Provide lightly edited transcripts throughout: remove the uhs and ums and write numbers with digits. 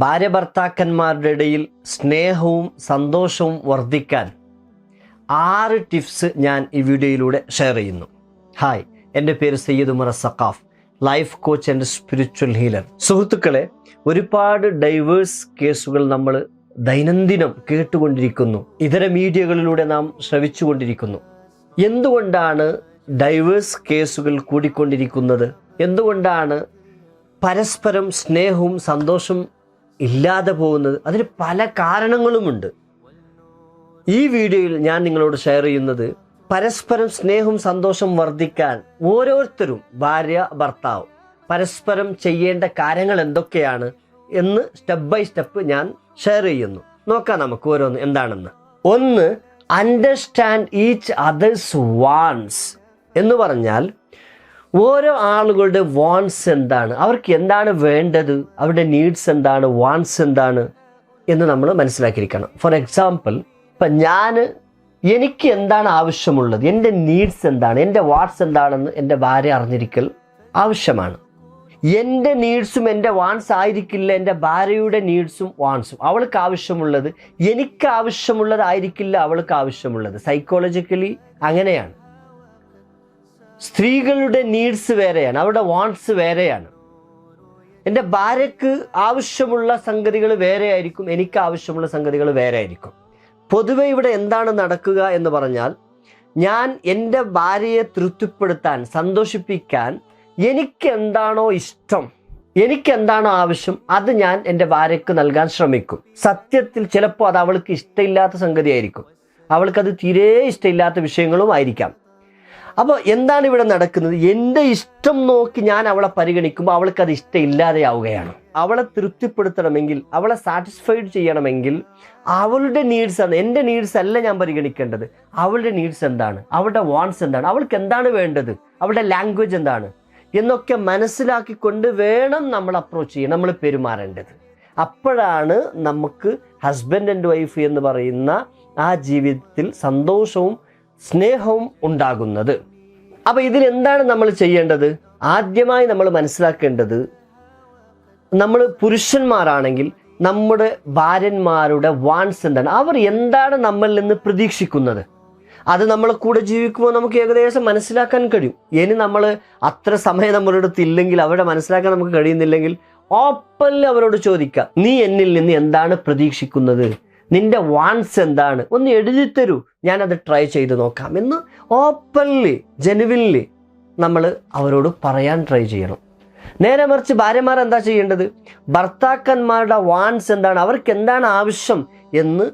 ഭാര്യ ഭർത്താക്കന്മാരുടെ ഇടയിൽ സ്നേഹവും സന്തോഷവും വർദ്ധിക്കാൻ 6 ടിപ്സ് ഞാൻ ഈ വീഡിയോയിലൂടെ ഷെയർ ചെയ്യുന്നു. ഹായ്, എൻ്റെ പേര് Sayyid Umar Saqaf, life coach and spiritual healer. സുഹൃത്തുക്കളെ, ഒരുപാട് ഡൈവേഴ്സ് കേസുകൾ നമ്മൾ ദൈനംദിനം കേട്ടുകൊണ്ടിരിക്കുന്നു, ഇതര മീഡിയകളിലൂടെ നാം ശ്രവിച്ചുകൊണ്ടിരിക്കുന്നു. എന്തുകൊണ്ടാണ് ഡൈവേഴ്സ് കേസുകൾ കൂടിക്കൊണ്ടിരിക്കുന്നത്? എന്തുകൊണ്ടാണ് പരസ്പരം സ്നേഹവും സന്തോഷവും ഇല്ലാതെ പോകുന്നത്? അതിന് പല കാരണങ്ങളുമുണ്ട്. ഈ വീഡിയോയിൽ ഞാൻ നിങ്ങളോട് ഷെയർ ചെയ്യുന്നത് പരസ്പരം സ്നേഹവും സന്തോഷം വർദ്ധിക്കാൻ ഓരോരുത്തരും, ഭാര്യ ഭർത്താവ്, പരസ്പരം ചെയ്യേണ്ട കാര്യങ്ങൾ എന്തൊക്കെയാണ് എന്ന് സ്റ്റെപ്പ് ബൈ സ്റ്റെപ്പ് ഞാൻ ഷെയർ ചെയ്യുന്നു. നോക്കാം നമുക്ക് ഓരോന്ന് എന്താണെന്ന്. 1, അണ്ടർസ്റ്റാൻഡ് ഈച്ച് അതേഴ്സ് വാണ്ട്സ് എന്ന് പറഞ്ഞാൽ ഓരോ ആളുകളുടെ വാണ്ട്സ് എന്താണ്, അവർക്ക് എന്താണ് വേണ്ടത്, അവരുടെ നീഡ്സ് എന്താണ്, വാണ്ട്സ് എന്താണ് എന്ന് നമ്മൾ മനസ്സിലാക്കിയിരിക്കണം. ഫോർ എക്സാമ്പിൾ, ഇപ്പം എനിക്ക് എന്താണ് ആവശ്യമുള്ളത്, എൻ്റെ നീഡ്സ് എന്താണ്, എൻ്റെ വാണ്ട്സ് എന്താണെന്ന് എൻ്റെ ഭാര്യ അറിഞ്ഞിരിക്കൽ ആവശ്യമാണ്. എൻ്റെ നീഡ്സും എൻ്റെ വാണ്ട്സ് ആയിരിക്കില്ല എൻ്റെ ഭാര്യയുടെ നീഡ്സും വാണ്ട്സും. അവൾക്ക് ആവശ്യമുള്ളത് എനിക്ക് ആവശ്യമുള്ളതായിരിക്കില്ല അവൾക്ക് ആവശ്യമുള്ളത്. സൈക്കോളജിക്കലി അങ്ങനെയാണ്. സ്ത്രീകളുടെ നീഡ്സ് വേറെയാണ്, അവരുടെ വാണ്ട്സ് വേറെയാണ്. എൻ്റെ ഭാര്യയ്ക്ക് ആവശ്യമുള്ള സംഗതികൾ വേറെ ആയിരിക്കും, എനിക്ക് ആവശ്യമുള്ള സംഗതികൾ വേറെ ആയിരിക്കും. പൊതുവെ ഇവിടെ എന്താണ് നടക്കുക എന്ന് പറഞ്ഞാൽ, ഞാൻ എൻ്റെ ഭാര്യയെ തൃപ്തിപ്പെടുത്താൻ, സന്തോഷിപ്പിക്കാൻ എനിക്ക് എന്താണോ ഇഷ്ടം, എനിക്ക് എന്താണോ ആവശ്യം, അത് ഞാൻ എൻ്റെ ഭാര്യയ്ക്ക് നൽകാൻ ശ്രമിക്കും. സത്യത്തിൽ ചിലപ്പോൾ അത് അവൾക്ക് ഇഷ്ടമില്ലാത്ത സംഗതിയായിരിക്കും, അവൾക്കത് തീരെ ഇഷ്ടമില്ലാത്ത വിഷയങ്ങളും ആയിരിക്കാം. അപ്പോൾ എന്താണ് ഇവിടെ നടക്കുന്നത്? എൻ്റെ ഇഷ്ടം നോക്കി ഞാൻ അവളെ പരിഗണിക്കുമ്പോൾ അവൾക്കത് ഇഷ്ടമില്ലാതെയാവുകയാണ്. അവളെ തൃപ്തിപ്പെടുത്തണമെങ്കിൽ, അവളെ സാറ്റിസ്ഫൈഡ് ചെയ്യണമെങ്കിൽ അവളുടെ നീഡ്സ് ആണ്, എൻ്റെ നീഡ്സ് അല്ല ഞാൻ പരിഗണിക്കേണ്ടത്. അവളുടെ നീഡ്സ് എന്താണ്, അവളുടെ വാണ്ട്സ് എന്താണ്, അവൾക്ക് എന്താണ് വേണ്ടത്, അവളുടെ ലാംഗ്വേജ് എന്താണ് എന്നൊക്കെ മനസ്സിലാക്കിക്കൊണ്ട് വേണം നമ്മൾ അപ്രോച്ച് ചെയ്യാൻ, നമ്മൾ പെരുമാറേണ്ടത്. അപ്പോഴാണ് നമുക്ക് ഹസ്ബൻഡ് ആൻഡ് വൈഫ് എന്ന് പറയുന്ന ആ ജീവിതത്തിൽ സന്തോഷവും സ്നേഹവും ഉണ്ടാകുന്നത്. അപ്പോൾ ഇതിലെന്താണ് നമ്മൾ ചെയ്യേണ്ടത്? ആദ്യമായി നമ്മൾ മനസ്സിലാക്കേണ്ടത്, നമ്മൾ പുരുഷന്മാരാണെങ്കിൽ നമ്മുടെ ഭാര്യന്മാരുടെ വാണ്ട്സ് എന്താണ്, അവർ എന്താണ് നമ്മളിൽ നിന്ന് പ്രതീക്ഷിക്കുന്നത്, അത് നമ്മളെ കൂടെ ജീവിക്കുമ്പോൾ നമുക്ക് ഏകദേശം മനസ്സിലാക്കാൻ കഴിയും. ഇനി നമ്മൾ അത്ര സമയം നമ്മുടെ അടുത്ത് ഇല്ലെങ്കിൽ, അവരുടെ മനസ്സിലാക്കാൻ നമുക്ക് കഴിയുന്നില്ലെങ്കിൽ, ഓപ്പൺലി അവരോട് ചോദിക്കാം, നീ എന്നിൽ നിന്ന് എന്താണ് പ്രതീക്ഷിക്കുന്നത്, നിന്റെ വാണ്ട്സ് എന്താണ്, ഒന്ന് എഴുതിത്തരൂ, ഞാനത് ട്രൈ ചെയ്ത് നോക്കാം എന്ന് ഓപ്പൺലി ജെനുവിൻലി നമ്മൾ അവരോട് പറയാൻ ട്രൈ ചെയ്യണം. നേരെ മറിച്ച് ഭാര്യമാർ എന്താ ചെയ്യേണ്ടത്? ഭർത്താക്കന്മാരുടെ വാണ്ട്സ് എന്താണ്, അവർക്ക് എന്താണ് ആവശ്യം എന്ന്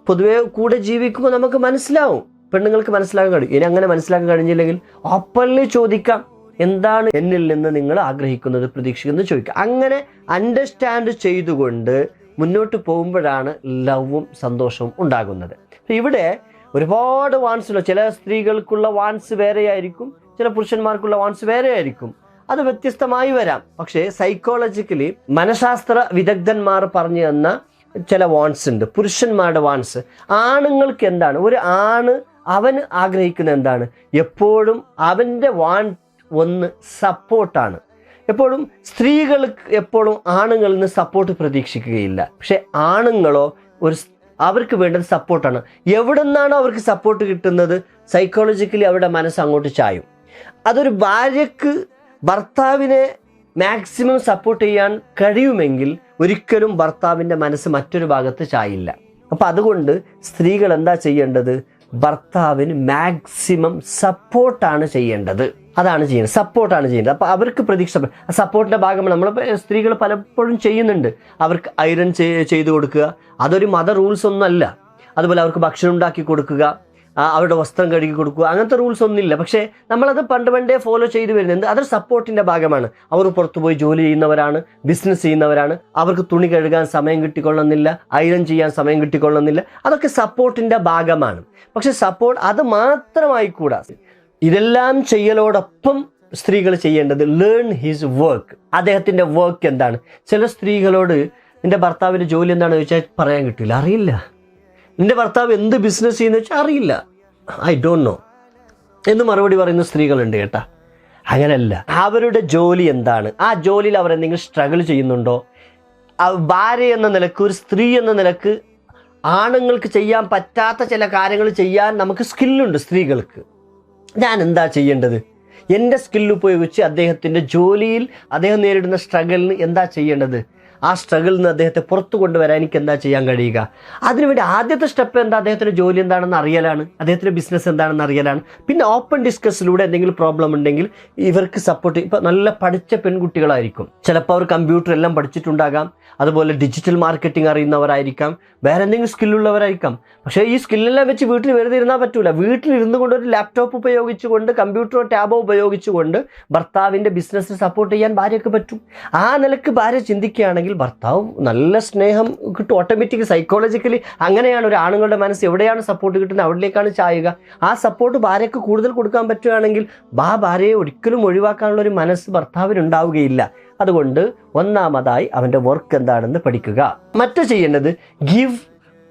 പൊതുവെ കൂടെ ജീവിക്കുമ്പോൾ നമുക്ക് മനസ്സിലാവും, പെണ്ണുങ്ങൾക്ക് മനസ്സിലാക്കാൻ കഴിയും. ഇനി അങ്ങനെ മനസ്സിലാക്കാൻ കഴിഞ്ഞില്ലെങ്കിൽ ഓപ്പൺലി ചോദിക്കാം, എന്താണ് എന്നിൽ നിന്ന് നിങ്ങൾ ആഗ്രഹിക്കുന്നത്, പ്രതീക്ഷിക്കുന്നത് ചോദിക്കാം. അങ്ങനെ അണ്ടർസ്റ്റാൻഡ് ചെയ്തുകൊണ്ട് മുന്നോട്ട് പോകുമ്പോഴാണ് ലവും സന്തോഷവും ഉണ്ടാകുന്നത്. ഇവിടെ ഒരുപാട് വാണ്ട്സ് ഉള്ള, ചില സ്ത്രീകൾക്കുള്ള വാണ്ട്സ് വേറെ ആയിരിക്കും, ചില പുരുഷന്മാർക്കുള്ള വാണ്ട്സ് വേറെ ആയിരിക്കും. അത് വ്യത്യസ്തമായി വരാം. പക്ഷേ സൈക്കോളജിക്കലി മനഃശാസ്ത്ര വിദഗ്ധന്മാർ പറഞ്ഞു തന്ന ചില വാണ്ട്സ് ഉണ്ട്. പുരുഷന്മാരുടെ വാണ്ട്സ്, ആണുങ്ങൾക്ക് എന്താണ്, ഒരു ആണ് അവന് ആഗ്രഹിക്കുന്നത് എന്താണ്, എപ്പോഴും അവൻ്റെ വാണ്ട് ഒന്ന് സപ്പോർട്ടാണ്. എപ്പോഴും സ്ത്രീകൾക്ക് എപ്പോഴും ആണുങ്ങളിൽ നിന്ന് സപ്പോർട്ട് പ്രതീക്ഷിക്കുകയില്ല. പക്ഷെ ആണുങ്ങളോ അവർക്ക് വേണ്ടത് സപ്പോർട്ടാണ്. എവിടെ നിന്നാണോ അവർക്ക് സപ്പോർട്ട് കിട്ടുന്നത്, സൈക്കോളജിക്കലി അവരുടെ മനസ്സ് അങ്ങോട്ട് ചായും. അതൊരു ഭാര്യയ്ക്ക് ഭർത്താവിനെ മാക്സിമം സപ്പോർട്ട് ചെയ്യാൻ കഴിയുമെങ്കിൽ ഒരിക്കലും ഭർത്താവിൻ്റെ മനസ്സ് മറ്റൊരു ഭാഗത്ത് ചായില്ല. അപ്പം അതുകൊണ്ട് സ്ത്രീകൾ എന്താ ചെയ്യേണ്ടത്? ഭർത്താവിന് മാക്സിമം സപ്പോർട്ടാണ് ചെയ്യേണ്ടത്. അതാണ് ചെയ്യുന്നത്, സപ്പോർട്ടാണ് ചെയ്യേണ്ടത്. അപ്പോൾ അവർക്ക് പ്രതീക്ഷ, സപ്പോർട്ടിൻ്റെ ഭാഗമാണ് നമ്മൾ സ്ത്രീകൾ പലപ്പോഴും ചെയ്യുന്നുണ്ട്. അവർക്ക് ഐറൺ ചെയ്ത് കൊടുക്കുക, അതൊരു മത റൂൾസ് ഒന്നും അല്ല. അതുപോലെ അവർക്ക് ഭക്ഷണം ഉണ്ടാക്കി കൊടുക്കുക, അവരുടെ വസ്ത്രം കഴുകി കൊടുക്കുക, അങ്ങനത്തെ റൂൾസ് ഒന്നുമില്ല. പക്ഷേ നമ്മളത് പണ്ടേ ഫോളോ ചെയ്തു വരുന്നുണ്ട്. അതൊരു സപ്പോർട്ടിൻ്റെ ഭാഗമാണ്. അവർ പുറത്തുപോയി ജോലി ചെയ്യുന്നവരാണ്, ബിസിനസ് ചെയ്യുന്നവരാണ്, അവർക്ക് തുണി കഴുകാൻ സമയം കിട്ടിക്കൊള്ളുന്നില്ല, ഐറൺ ചെയ്യാൻ സമയം കിട്ടിക്കൊള്ളുന്നില്ല. അതൊക്കെ സപ്പോർട്ടിൻ്റെ ഭാഗമാണ്. പക്ഷെ സപ്പോർട്ട് അത് മാത്രമായി കൂടാ. ഇതെല്ലാം ചെയ്യലോടൊപ്പം സ്ത്രീകൾ ചെയ്യേണ്ടത് ലേൺ ഹിസ് വർക്ക്. അദ്ദേഹത്തിൻ്റെ വർക്ക് എന്താണ്? ചില സ്ത്രീകളോട് നിന്റെ ഭർത്താവിൻ്റെ ജോലി എന്താണെന്ന് ചോദിച്ചാൽ പറയാൻ കിട്ടില്ല, അറിയില്ല. നിന്റെ ഭർത്താവ് എന്ത് ബിസിനസ് ചെയ്യുന്ന വെച്ചാൽ അറിയില്ല, ഐ ഡോണ്ട് നോ എന്ന് മറുപടി പറയുന്ന സ്ത്രീകളുണ്ട് കേട്ടാ. അങ്ങനെയല്ല, അവരുടെ ജോലി എന്താണ്, ആ ജോലിയിൽ അവർ എന്തെങ്കിലും സ്ട്രഗിൾ ചെയ്യുന്നുണ്ടോ, ഭാര്യ എന്ന നിലക്ക്, ഒരു സ്ത്രീ എന്ന നിലക്ക് ആണുങ്ങൾക്ക് ചെയ്യാൻ പറ്റാത്ത ചില കാര്യങ്ങൾ ചെയ്യാൻ നമുക്ക് സ്കില്ലുണ്ട് സ്ത്രീകൾക്ക്. ഞാൻ എന്താ ചെയ്യേണ്ടത്? എൻ്റെ സ്കില്ല് ഉപയോഗിച്ച് അദ്ദേഹത്തിൻ്റെ ജോലിയിൽ അദ്ദേഹം നേരിടുന്ന സ്ട്രഗിളിന് എന്താ ചെയ്യേണ്ടത്? ആ സ്ട്രഗിളിൽ നിന്ന് അദ്ദേഹത്തെ പുറത്തു കൊണ്ടുവരാൻ എനിക്ക് എന്താ ചെയ്യാൻ കഴിയുക? അതിനുവേണ്ടി ആദ്യത്തെ സ്റ്റെപ്പ് എന്താ? അദ്ദേഹത്തിൻ്റെ ജോലി എന്താണെന്ന് അറിയലാണ്, അദ്ദേഹത്തിൻ്റെ ബിസിനസ് എന്താണെന്ന് അറിയലാണ്. പിന്നെ ഓപ്പൺ ഡിസ്കസിലൂടെ എന്തെങ്കിലും പ്രോബ്ലം ഉണ്ടെങ്കിൽ ഇവർക്ക് സപ്പോർട്ട്. ഇപ്പം നല്ല പഠിച്ച പെൺകുട്ടികളായിരിക്കും, ചിലപ്പോൾ അവർ കമ്പ്യൂട്ടർ എല്ലാം പഠിച്ചിട്ടുണ്ടാകാം, അതുപോലെ ഡിജിറ്റൽ മാർക്കറ്റിംഗ് അറിയുന്നവരായിരിക്കാം, വേറെ എന്തെങ്കിലും സ്കില്ലുള്ളവരായിരിക്കാം. പക്ഷേ ഈ സ്കില്ലെല്ലാം വെച്ച് വീട്ടിൽ വെറുതെ ഇരുന്നാൽ പറ്റൂല. വീട്ടിലിരുന്നു കൊണ്ട് ഒരു ലാപ്ടോപ്പ് ഉപയോഗിച്ചുകൊണ്ട്, കമ്പ്യൂട്ടറോ ടാബോ ഉപയോഗിച്ചുകൊണ്ട് ഭർത്താവിൻ്റെ ബിസിനസ്സിന് സപ്പോർട്ട് ചെയ്യാൻ ഭാര്യയ്ക്ക് പറ്റും. ആ നിലക്ക് ഭാര്യ ചിന്തിക്കുകയാണെങ്കിൽ ഭർത്താവ് നല്ല സ്നേഹം കിട്ടും ഓട്ടോമാറ്റിക്. സൈക്കോളജിക്കലി അങ്ങനെയാണ് ഒരു ആണുങ്ങളുടെ മനസ്സ്. എവിടെയാണ് സപ്പോർട്ട് കിട്ടുന്നത് അവിടേക്കാണ് ചായുക. ആ സപ്പോർട്ട് ഭാര്യയ്ക്ക് കൂടുതൽ കൊടുക്കാൻ പറ്റുകയാണെങ്കിൽ ഭാര്യയെ ഒരിക്കലും ഒഴിവാക്കാനുള്ള ഒരു മനസ്സ് ഭർത്താവിനുണ്ടാവുകയില്ല. അതുകൊണ്ട് ഒന്നാമതായി അവൻ്റെ വർക്ക് എന്താണെന്ന് പഠിക്കുക. മറ്റു ചെയ്യേണ്ടത് ഗിവ്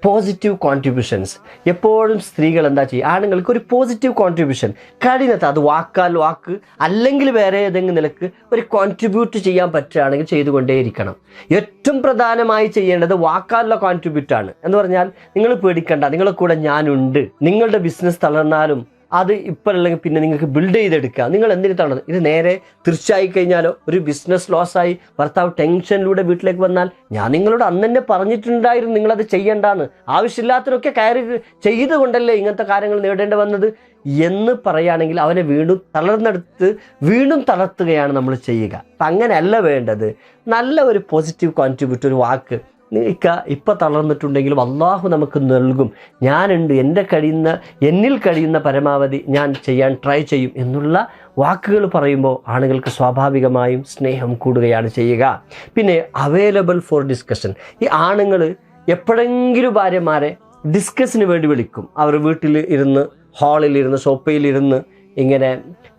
പോസിറ്റീവ് കോൺട്രിബ്യൂഷൻസ്. എപ്പോഴും സ്ത്രീകൾ എന്താ ചെയ്യുക? ആണുങ്ങൾക്ക് ഒരു പോസിറ്റീവ് കോൺട്രിബ്യൂഷൻ കഴിയുന്നത്, അത് വാക്കാൽ വാക്ക് അല്ലെങ്കിൽ വേറെ ഏതെങ്കിലും നിലക്ക് ഒരു കോൺട്രിബ്യൂട്ട് ചെയ്യാൻ പറ്റുകയാണെങ്കിൽ ചെയ്തുകൊണ്ടേയിരിക്കണം. ഏറ്റവും പ്രധാനമായി ചെയ്യേണ്ടത് വാക്കാലുള്ള കോൺട്രിബ്യൂട്ടാണ്. എന്ന് പറഞ്ഞാൽ നിങ്ങൾ പേടിക്കണ്ട, നിങ്ങളെ കൂടെ ഞാനുണ്ട്. നിങ്ങളുടെ ബിസിനസ് തളർന്നാലും അത് ഇപ്പോഴല്ലെങ്കിൽ പിന്നെ നിങ്ങൾക്ക് ബിൽഡ് ചെയ്തെടുക്കുക. നിങ്ങൾ എന്തിനു തളർന്നു? ഇത് നേരെ തിരിച്ചായി കഴിഞ്ഞാലോ, ഒരു ബിസിനസ് ലോസായി ഭർത്താവ് ടെൻഷനിലൂടെ വീട്ടിലേക്ക് വന്നാൽ, ഞാൻ നിങ്ങളോട് അന്ന് തന്നെ പറഞ്ഞിട്ടുണ്ടായിരുന്നു നിങ്ങളത് ചെയ്യണ്ടാന്ന്, ആവശ്യമില്ലാത്തതൊക്കെ കയറി ചെയ്തുകൊണ്ടല്ലേ ഇങ്ങനത്തെ കാര്യങ്ങൾ നേടേണ്ടി വന്നത് എന്ന് പറയുകയാണെങ്കിൽ അവനെ വീണ്ടും തളർന്നെടുത്ത് വീണ്ടും തളർത്തുകയാണ് നമ്മൾ ചെയ്യുക. അപ്പം അങ്ങനെയല്ല വേണ്ടത്. നല്ല ഒരു പോസിറ്റീവ് കോൺട്രിബ്യൂട്ട്, ഒരു വാക്ക്, ഇപ്പം തളർന്നിട്ടുണ്ടെങ്കിലും അള്ളാഹു നമുക്ക് നൽകും, ഞാനുണ്ട്, എന്നിൽ കഴിയുന്ന പരമാവധി ഞാൻ ചെയ്യാൻ ട്രൈ ചെയ്യും എന്നുള്ള വാക്കുകൾ പറയുമ്പോൾ ആളുകൾക്ക് സ്വാഭാവികമായും സ്നേഹം കൂടുകയാണ് ചെയ്യുക. പിന്നെ അവൈലബിൾ ഫോർ ഡിസ്കഷൻ. ഈ ആണുങ്ങൾ എപ്പോഴെങ്കിലും ഭാര്യമാരെ ഡിസ്കസിന് വേണ്ടി വിളിക്കും. അവർ വീട്ടിൽ ഇരുന്ന്, ഹാളിലിരുന്ന്, സോഫയിലിരുന്ന് ഇങ്ങനെ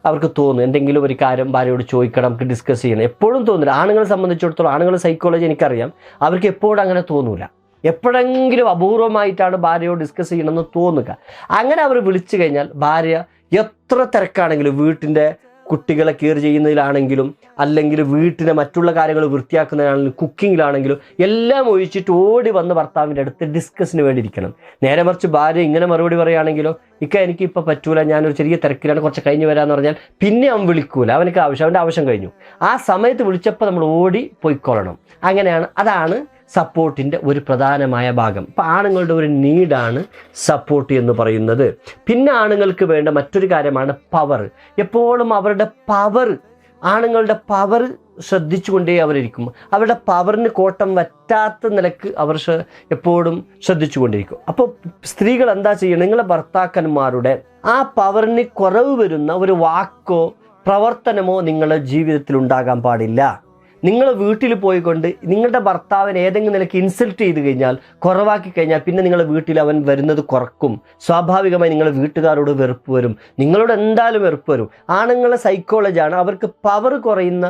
അവർക്ക് തോന്നും എന്തെങ്കിലും ഒരു കാര്യം ഭാര്യയോട് ചോദിക്കണം, നമുക്ക് ഡിസ്കസ് ചെയ്യണം. എപ്പോഴും തോന്നില്ല. ആണുങ്ങളെ സംബന്ധിച്ചിടത്തോളം, ആണുങ്ങളുടെ സൈക്കോളജി എനിക്കറിയാം, അവർക്ക് എപ്പോഴും അങ്ങനെ തോന്നൂല. എപ്പോഴെങ്കിലും അപൂർവമായിട്ടാണ് ഭാര്യയോട് ഡിസ്കസ് ചെയ്യണമെന്ന് തോന്നുക. അങ്ങനെ അവർ വിളിച്ചു കഴിഞ്ഞാൽ ഭാര്യ എത്ര തിരക്കാണെങ്കിലും, വീട്ടിൻ്റെ കുട്ടികളെ കെയർ ചെയ്യുന്നതിലാണെങ്കിലും, അല്ലെങ്കിൽ വീട്ടിലെ മറ്റുള്ള കാര്യങ്ങൾ വൃത്തിയാക്കുന്നതിനാണെങ്കിലും, കുക്കിങ്ങിലാണെങ്കിലും എല്ലാം ഒഴിച്ചിട്ട് ഓടി വന്ന് ഭർത്താവിൻ്റെ അടുത്ത് ഡിസ്കസിന് വേണ്ടി ഇരിക്കണം. നേരെ മറിച്ച് ഭാര്യ ഇങ്ങനെ മറുപടി പറയുകയാണെങ്കിലോ, എനിക്കിപ്പോൾ പറ്റൂല, ഞാനൊരു ചെറിയ തിരക്കിലാണ്, കുറച്ച് കഴിഞ്ഞ് വരാമെന്ന് പറഞ്ഞാൽ പിന്നെ അവൻ വിളിക്കൂല. അവൻ്റെ ആവശ്യം കഴിഞ്ഞു. ആ സമയത്ത് വിളിച്ചപ്പോൾ നമ്മൾ ഓടി പോയിക്കൊള്ളണം. അതാണ് സപ്പോർട്ടിൻ്റെ ഒരു പ്രധാനമായ ഭാഗം. ഇപ്പോൾ ആണുങ്ങളുടെ ഒരു നീഡാണ് സപ്പോർട്ട് എന്ന് പറയുന്നത്. പിന്നെ ആണുങ്ങൾക്ക് വേണ്ട മറ്റൊരു കാര്യമാണ് പവർ. എപ്പോഴും ആണുങ്ങളുടെ പവർ ശ്രദ്ധിച്ചുകൊണ്ടേ അവരിക്കും. അവരുടെ പവറിന് കോട്ടം വറ്റാത്ത നിലക്ക് അവർ എപ്പോഴും ശ്രദ്ധിച്ചുകൊണ്ടിരിക്കും. അപ്പോൾ സ്ത്രീകൾ എന്താ ചെയ്യുന്നത്? നിങ്ങളെ ഭർത്താക്കന്മാരുടെ ആ പവറിന് കുറവ് വരുന്ന ഒരു വാക്കോ പ്രവർത്തനമോ നിങ്ങളുടെ ജീവിതത്തിൽ ഉണ്ടാകാൻ പാടില്ല. നിങ്ങൾ വീട്ടിൽ പോയിക്കൊണ്ട് നിങ്ങളുടെ ഭർത്താവിനെ ഏതെങ്കിലും നിലയ്ക്ക് ഇൻസൾട്ട് ചെയ്ത് കഴിഞ്ഞാൽ, കുറവാക്കി കഴിഞ്ഞാൽ, പിന്നെ നിങ്ങളുടെ വീട്ടിൽ അവൻ വരുന്നത് കുറക്കും. സ്വാഭാവികമായി നിങ്ങളുടെ വീട്ടുകാരോട് വെറുപ്പ് വരും, നിങ്ങളോട് എന്തായാലും വെറുപ്പ് വരും. ആണുങ്ങളുടെ സൈക്കോളജിയാണ്, അവർക്ക് പവർ കുറയുന്ന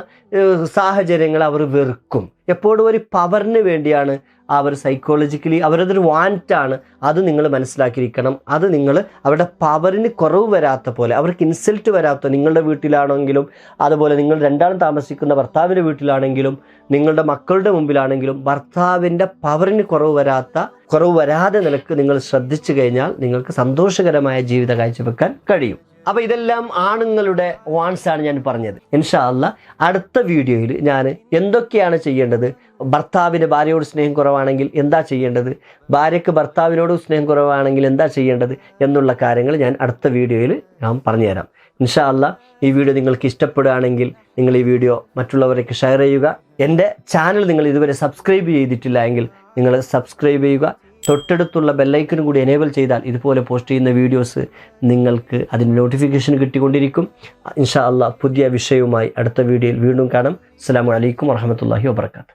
സാഹചര്യങ്ങൾ അവർ വെറുക്കും. എപ്പോഴും ഒരു പവറിന് വേണ്ടിയാണ് അവർ സൈക്കോളജിക്കലി, അവരതൊരു വാൻറ്റാണ്. അത് നിങ്ങൾ മനസ്സിലാക്കിയിരിക്കണം. അത് നിങ്ങൾ അവരുടെ പവറിന് കുറവ് വരാത്ത പോലെ, അവർക്ക് ഇൻസൾട്ട് വരാത്ത, നിങ്ങളുടെ വീട്ടിലാണെങ്കിലും, അതുപോലെ നിങ്ങൾ രണ്ടാളും താമസിക്കുന്ന ഭർത്താവിൻ്റെ വീട്ടിലാണെങ്കിലും, നിങ്ങളുടെ മക്കളുടെ മുമ്പിലാണെങ്കിലും, ഭർത്താവിൻ്റെ പവറിന് കുറവ് വരാതെ നിലക്ക് നിങ്ങൾ ശ്രദ്ധിച്ചു കഴിഞ്ഞാൽ നിങ്ങൾക്ക് സന്തോഷകരമായ ജീവിത കാഴ്ചവെക്കാൻ കഴിയും. അപ്പോൾ ഇതെല്ലാം ആണുങ്ങളുടെ വാൺസാണ് ഞാൻ പറഞ്ഞത്. ഇൻഷാ അല്ലാഹ് അടുത്ത വീഡിയോയിൽ ഞാൻ എന്തൊക്കെയാണ് ചെയ്യേണ്ടത്, ഭർത്താവിന് ഭാര്യയോട് സ്നേഹം കുറവാണെങ്കിൽ എന്താ ചെയ്യേണ്ടത്, ഭാര്യയ്ക്ക് ഭർത്താവിനോട് സ്നേഹം കുറവാണെങ്കിൽ എന്താ ചെയ്യേണ്ടത് എന്നുള്ള കാര്യങ്ങൾ ഞാൻ അടുത്ത വീഡിയോയിൽ ഞാൻ പറഞ്ഞുതരാം. ഇൻഷാ അല്ലാഹ് ഈ വീഡിയോ നിങ്ങൾക്ക് ഇഷ്ടപ്പെടുകയാണെങ്കിൽ നിങ്ങൾ ഈ വീഡിയോ മറ്റുള്ളവരേക്ക് ഷെയർ ചെയ്യുക. എൻ്റെ ചാനൽ നിങ്ങൾ ഇതുവരെ സബ്സ്ക്രൈബ് ചെയ്തിട്ടില്ല എങ്കിൽ നിങ്ങൾ സബ്സ്ക്രൈബ് ചെയ്യുക. തൊട്ടടുത്തുള്ള ബെല്ലൈക്കനും കൂടി എനേബിൾ ചെയ്താൽ ഇതുപോലെ പോസ്റ്റ് ചെയ്യുന്ന വീഡിയോസ് നിങ്ങൾക്ക് അതിൻ്റെ നോട്ടിഫിക്കേഷൻ കിട്ടിക്കൊണ്ടിരിക്കും. ഇൻഷാ അല്ലാഹ് പുതിയ വിഷയവുമായി അടുത്ത വീഡിയോയിൽ വീണ്ടും കാണാം. അസ്സലാമു അലൈക്കും വറഹ്മത്തുള്ളാഹി വബറകാതുഹു.